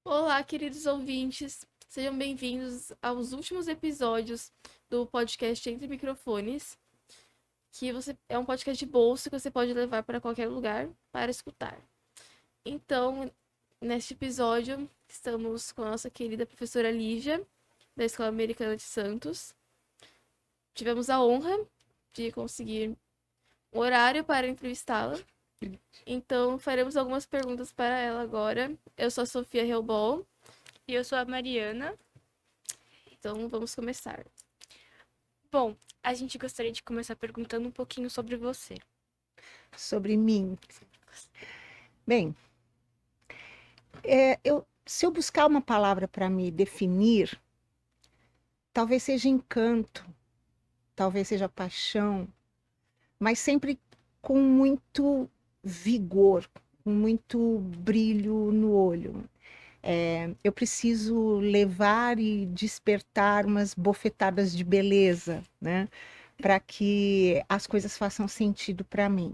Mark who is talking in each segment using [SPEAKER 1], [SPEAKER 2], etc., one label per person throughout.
[SPEAKER 1] Olá, queridos ouvintes, sejam bem-vindos aos últimos episódios do podcast Entre Microfones, que é um podcast de bolso que você pode levar para qualquer lugar para escutar. Então, neste episódio, estamos com a nossa querida professora Lígia, da Escola Americana de Santos. Tivemos a honra de conseguir um horário para entrevistá-la. Então, faremos algumas perguntas para ela agora. Eu sou a Sofia Reubol.
[SPEAKER 2] E eu sou a Mariana.
[SPEAKER 1] Então, vamos começar.
[SPEAKER 2] Bom, a gente gostaria de começar perguntando um pouquinho sobre você.
[SPEAKER 3] Sobre mim. Bem, se eu buscar uma palavra para me definir, talvez seja encanto, talvez seja paixão, mas sempre com muito vigor, com muito brilho no olho. Eu preciso levar e despertar umas bofetadas de beleza, né? Para que as coisas façam sentido para mim.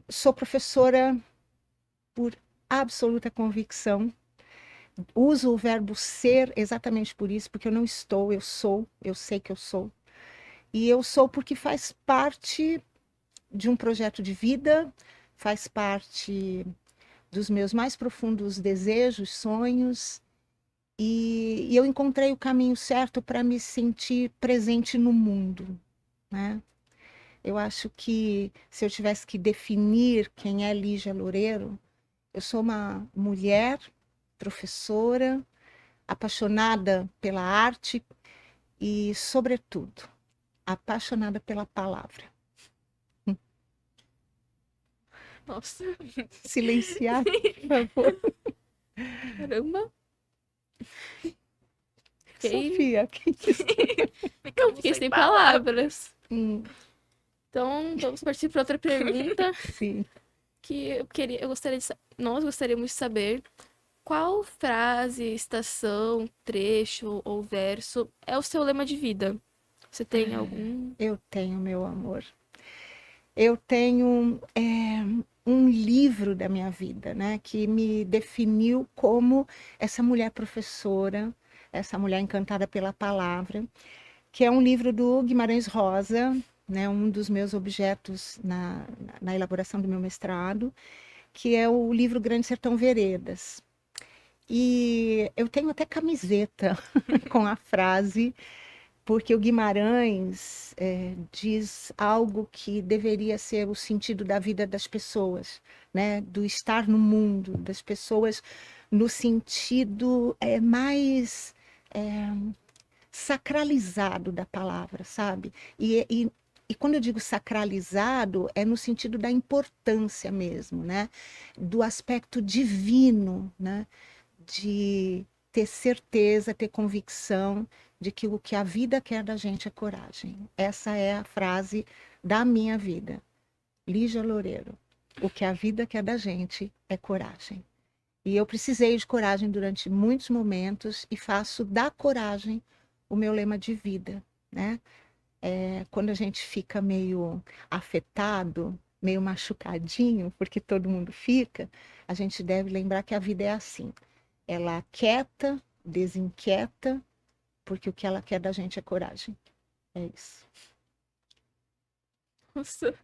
[SPEAKER 3] Sou professora por absoluta convicção. Uso o verbo ser exatamente por isso, porque eu não estou, eu sou, eu sei que eu sou. E eu sou porque faz parte de um projeto de vida, faz parte dos meus mais profundos desejos, sonhos, e eu encontrei o caminho certo para me sentir presente no mundo, né? Eu acho que se eu tivesse que definir quem é Lígia Loureiro, eu sou uma mulher, professora, apaixonada pela arte e, sobretudo, apaixonada pela palavra.
[SPEAKER 1] Nossa,
[SPEAKER 3] Silenciar, por favor.
[SPEAKER 1] caramba! Fiquei,
[SPEAKER 3] Sofia, quem disse?
[SPEAKER 1] não,
[SPEAKER 2] Ficamos
[SPEAKER 1] fiquei
[SPEAKER 2] sem
[SPEAKER 1] sem
[SPEAKER 2] palavras.
[SPEAKER 1] palavras. Então, vamos partir para outra pergunta
[SPEAKER 3] Sim.
[SPEAKER 1] que nós gostaríamos de saber qual frase, estação, trecho ou verso é o seu lema de vida? Você tem algum?
[SPEAKER 3] Eu tenho, meu amor. Eu tenho um livro da minha vida, né, que me definiu como essa mulher professora, essa mulher encantada pela palavra, que é um livro do Guimarães Rosa, né, um dos meus objetos na elaboração do meu mestrado, que é o livro Grande Sertão Veredas. E eu tenho até camiseta com a frase, porque o Guimarães diz algo que deveria ser o sentido da vida das pessoas, né? Do estar no mundo, das pessoas no sentido mais sacralizado da palavra, sabe? E quando eu digo sacralizado, é no sentido da importância mesmo, né? Do aspecto divino, né? De ter certeza, ter convicção de que o que a vida quer da gente é coragem. Essa é a frase da minha vida. Lígia Loureiro. O que a vida quer da gente é coragem. E eu precisei de coragem durante muitos momentos e faço da coragem o meu lema de vida, né? Quando a gente fica meio afetado, meio machucadinho, porque todo mundo fica, a gente deve lembrar que a vida é assim. Ela aquieta, desinquieta, porque o que ela quer da gente é coragem. É isso.
[SPEAKER 1] Nossa,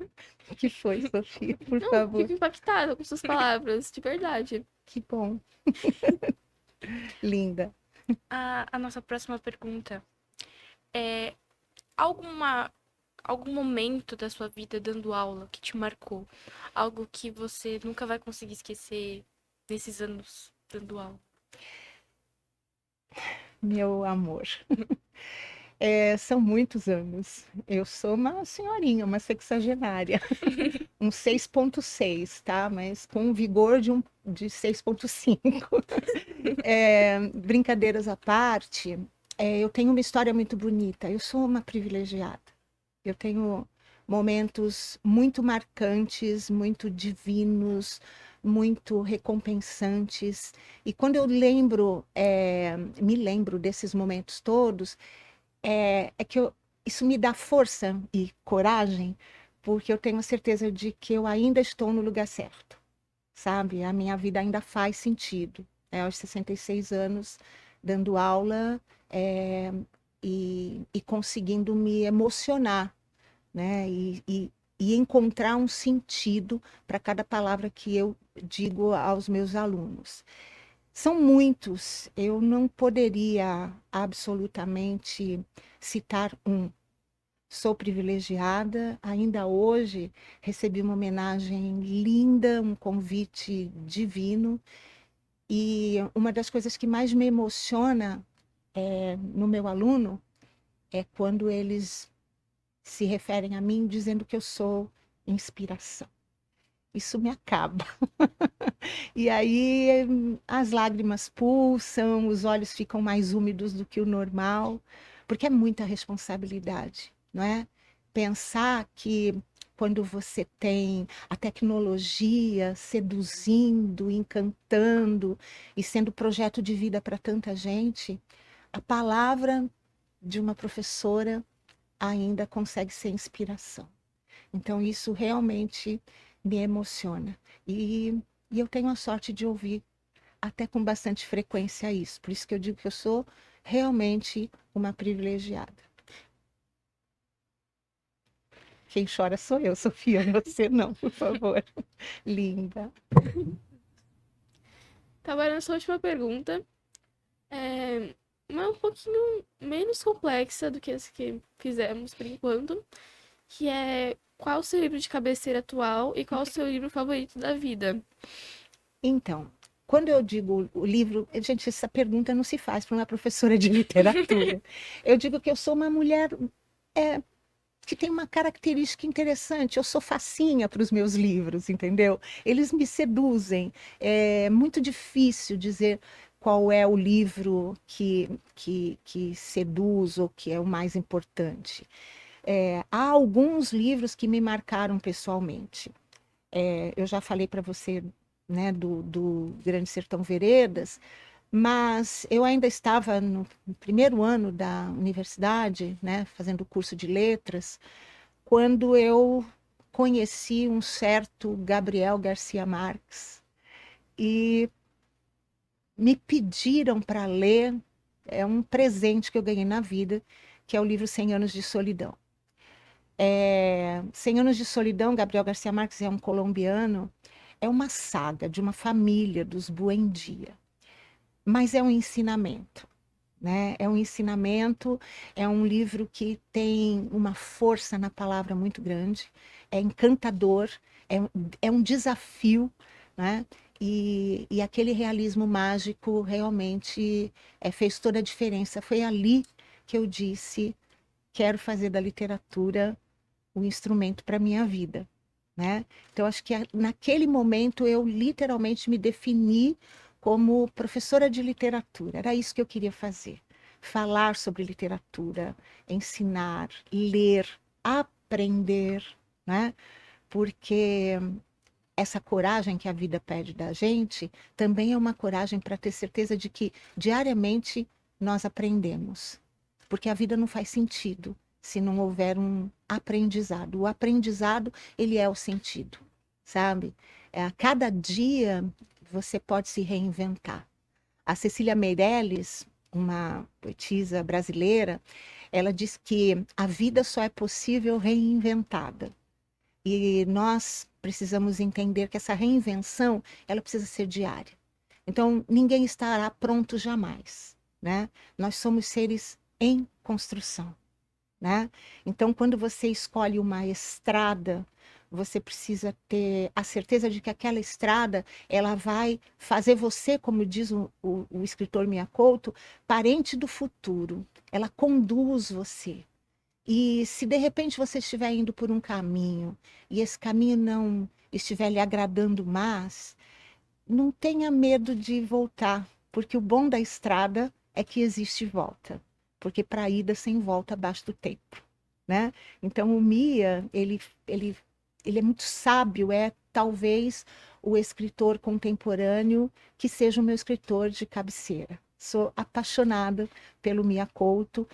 [SPEAKER 3] O que foi, Sofia? Por
[SPEAKER 1] não,
[SPEAKER 3] favor.
[SPEAKER 1] fico impactada com suas palavras, de verdade.
[SPEAKER 3] Que bom. Linda.
[SPEAKER 2] A nossa próxima pergunta é alguma, algum momento da sua vida dando aula que te marcou? Algo que você nunca vai conseguir esquecer nesses anos dando aula?
[SPEAKER 3] Meu amor. São muitos anos. Eu sou uma senhorinha, uma sexagenária. Um 6,6, tá? Mas com um vigor de 6,5. Brincadeiras à parte, eu tenho uma história muito bonita. Eu sou uma privilegiada. Eu tenho momentos muito marcantes, muito divinos, muito recompensantes. E quando eu me lembro desses momentos todos, isso me dá força e coragem, porque eu tenho a certeza de que eu ainda estou no lugar certo, sabe? A minha vida ainda faz sentido. aos 66 anos, dando aula e conseguindo me emocionar, né? E encontrar um sentido para cada palavra que eu digo aos meus alunos. São muitos, eu não poderia absolutamente citar um. Sou privilegiada, ainda hoje recebi uma homenagem linda, um convite divino, e uma das coisas que mais me emociona no meu aluno é quando eles se referem a mim dizendo que eu sou inspiração. Isso me acaba. E aí as lágrimas pulsam, os olhos ficam mais úmidos do que o normal, porque é muita responsabilidade, não é? Pensar que quando você tem a tecnologia seduzindo, encantando e sendo projeto de vida para tanta gente, a palavra de uma professora ainda consegue ser inspiração. Então, isso realmente me emociona. E eu tenho a sorte de ouvir até com bastante frequência isso. Por isso que eu digo que eu sou realmente uma privilegiada. Quem chora sou eu, Sofia, você não, por favor. Linda.
[SPEAKER 1] Tá, agora nossa última pergunta. Uma um pouquinho menos complexa do que as que fizemos por enquanto, que é qual o seu livro de cabeceira atual e qual o seu livro favorito da vida?
[SPEAKER 3] Então, quando eu digo o livro, gente, essa pergunta não se faz para uma professora de literatura. Eu digo que eu sou uma mulher que tem uma característica interessante. Eu sou facinha para os meus livros, entendeu? Eles me seduzem. É muito difícil dizer qual é o livro que seduz ou que é o mais importante. Há alguns livros que me marcaram pessoalmente. Eu já falei para você, né, do Grande Sertão Veredas, mas eu ainda estava no primeiro ano da universidade, né, fazendo o curso de letras, quando eu conheci um certo Gabriel Garcia Marques e me pediram para ler um presente que eu ganhei na vida, que é o livro 100 Anos de Solidão. 100 Anos de Solidão, Gabriel Garcia Marques é um colombiano, é uma saga de uma família dos Buendia, mas é um ensinamento. Né? É um ensinamento, é um livro que tem uma força na palavra muito grande, é encantador, é um desafio, né? E aquele realismo mágico realmente fez toda a diferença. Foi ali que eu disse, quero fazer da literatura um instrumento para a minha vida. Né? Então, acho que naquele momento eu literalmente me defini como professora de literatura. Era isso que eu queria fazer. Falar sobre literatura, ensinar, ler, aprender, né? Porque essa coragem que a vida pede da gente também é uma coragem para ter certeza de que diariamente nós aprendemos. Porque a vida não faz sentido se não houver um aprendizado. O aprendizado, ele é o sentido, sabe? A cada dia você pode se reinventar. A Cecília Meirelles, uma poetisa brasileira, ela diz que a vida só é possível reinventada. E nós precisamos entender que essa reinvenção, ela precisa ser diária. Então, ninguém estará pronto jamais, né? Nós somos seres em construção, né? Então, quando você escolhe uma estrada, você precisa ter a certeza de que aquela estrada, ela vai fazer você, como diz o escritor Mia Couto, parente do futuro. Ela conduz você. E se de repente você estiver indo por um caminho e esse caminho não estiver lhe agradando mais, não tenha medo de voltar, porque o bom da estrada é que existe volta, porque para a ida sem volta basta o tempo, né? Então o Mia, ele é muito sábio, é talvez o escritor contemporâneo que seja o meu escritor de cabeceira, Sou apaixonada pelo Mia Couto,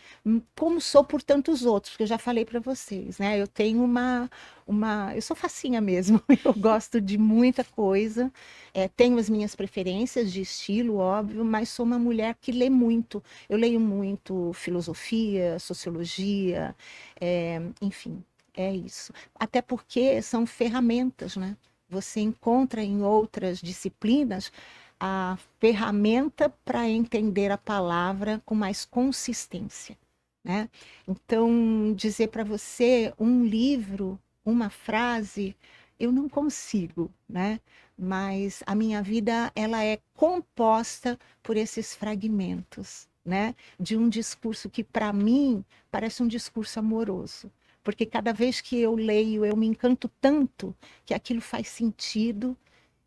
[SPEAKER 3] como sou por tantos outros, que eu já falei para vocês, né? Eu tenho eu sou facinha mesmo, eu gosto de muita coisa, tenho as minhas preferências de estilo, óbvio, mas sou uma mulher que lê muito. Eu leio muito filosofia, sociologia, enfim, é isso. Até porque são ferramentas, né? Você encontra em outras disciplinas a ferramenta para entender a palavra com mais consistência, né? Então, dizer para você um livro, uma frase, eu não consigo, né? Mas a minha vida ela é composta por esses fragmentos, né? De um discurso que para mim parece um discurso amoroso, porque cada vez que eu leio eu me encanto tanto que aquilo faz sentido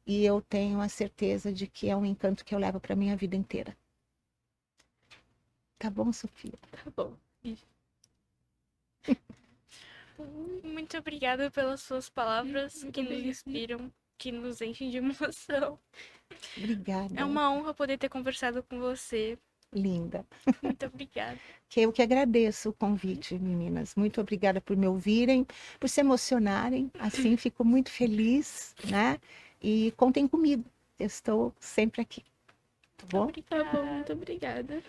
[SPEAKER 3] e eu tenho a certeza de que é um encanto que eu levo para minha vida inteira. Tá bom, Sofia?
[SPEAKER 1] Tá bom.
[SPEAKER 2] Muito obrigada pelas suas palavras
[SPEAKER 1] Muito
[SPEAKER 2] que nos
[SPEAKER 1] obrigada.
[SPEAKER 2] inspiram, que nos enchem de emoção.
[SPEAKER 3] Obrigada.
[SPEAKER 2] É uma honra poder ter conversado com você.
[SPEAKER 3] Linda.
[SPEAKER 2] Muito obrigada.
[SPEAKER 3] Que eu que agradeço o convite, meninas. Muito obrigada por me ouvirem, por se emocionarem. Assim, fico muito feliz, né? E contem comigo. Eu estou sempre aqui. Tá bom?
[SPEAKER 1] Tá bom, muito obrigada.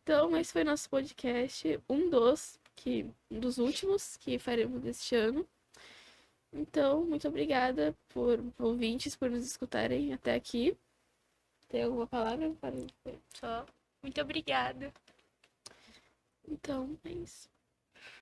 [SPEAKER 1] Então, esse foi nosso podcast, um dos últimos que faremos deste ano. Então, muito obrigada por ouvintes, por nos escutarem até aqui. Tem alguma palavra para...
[SPEAKER 2] Só muito obrigada.
[SPEAKER 1] Então, é isso.